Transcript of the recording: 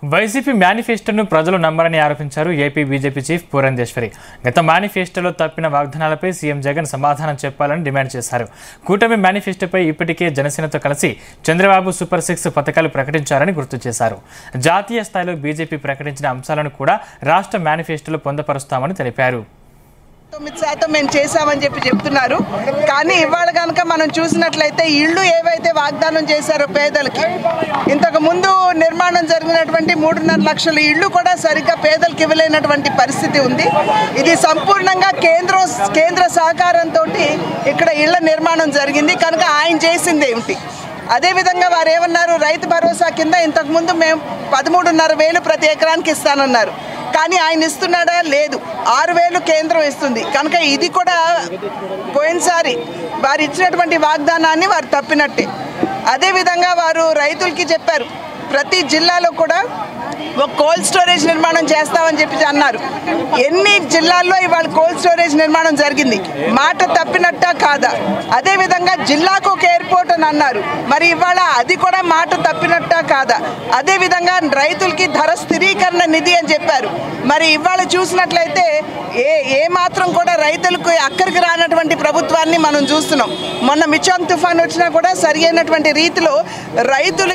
YCP మేనిఫెస్టోను ప్రజలు నమ్మరని ఆరోపించారు ఏపీ బీజేపీ చీఫ్ పురంధేశ్వరి. గత మేనిఫెస్టోలో తప్పిన వాగ్దానాలపై సీఎం జగన్ సమాధానం చెప్పాలని డిమాండ్ చేశారు. కూటమి మేనిఫెస్టోపై ఇప్పటికే జనసేనతో కలిసి చంద్రబాబు సూపర్ 6 పథకాలు ప్రకటించారని గుర్తు చేశారు. జాతీయ స్థాయిలో బీజేపీ ప్రకటించిన అంశాలను కూడా రాష్ట్ర మేనిఫెస్టోలో పొందుపరుస్తామని తెలిపారు. 9% మేము చేశామని చెప్తున్నారు. కానీ ఇవాళ కనుక మనం చూసినట్లయితే ఇళ్ళు ఏవైతే వాగ్దానం చేశారో పేదలకి, ఇంతకు ముందు నిర్మాణం జరిగినటువంటి 3.5 లక్షల ఇళ్ళు కూడా సరిగ్గా పేదలకు ఇవ్వలేనటువంటి పరిస్థితి ఉంది. ఇది సంపూర్ణంగా కేంద్ర సహకారంతో ఇక్కడ ఇళ్ల నిర్మాణం జరిగింది. కనుక ఆయన చేసింది ఏమిటి? అదేవిధంగా వారు ఏమన్నారు, రైతు భరోసా కింద ఇంతకుముందు మేము 13,500 ప్రతి ఎకరానికి ఇస్తానన్నారు. కానీ ఆయన ఇస్తున్నాడా? లేదు. 6,000 కేంద్రం ఇస్తుంది. కనుక ఇది కూడా పోయినసారి వారు ఇచ్చినటువంటి వాగ్దానాన్ని వారు తప్పినట్టే. అదేవిధంగా వారు రైతులకి చెప్పారు, ప్రతి జిల్లాలో కూడా ఒక కోల్డ్ స్టోరేజ్ నిర్మాణం చేస్తామని అన్నారు. ఎన్ని జిల్లాల్లో ఇవాళ కోల్డ్ స్టోరేజ్ నిర్మాణం జరిగింది? మాట తప్పినట్టా కాదా? అదేవిధంగా జిల్లాకు ఒక ఎయిర్పోర్ట్ అని అన్నారు. మరి ఇవాళ అది కూడా మాట తప్పినట్టా కాదా? అదేవిధంగా రైతులకి ధర స్థిరీకరణ నిధి అని చెప్పారు. మరి ఇవాళ చూసినట్లయితే ఏ మాత్రం కూడా రైతులకు అక్కడికి రానటువంటి ప్రభుత్వాన్ని మనం చూస్తున్నాం. మొన్న మిచాంగ్ తుఫాన్ వచ్చినా కూడా సరి అయినటువంటి రీతిలో రైతులు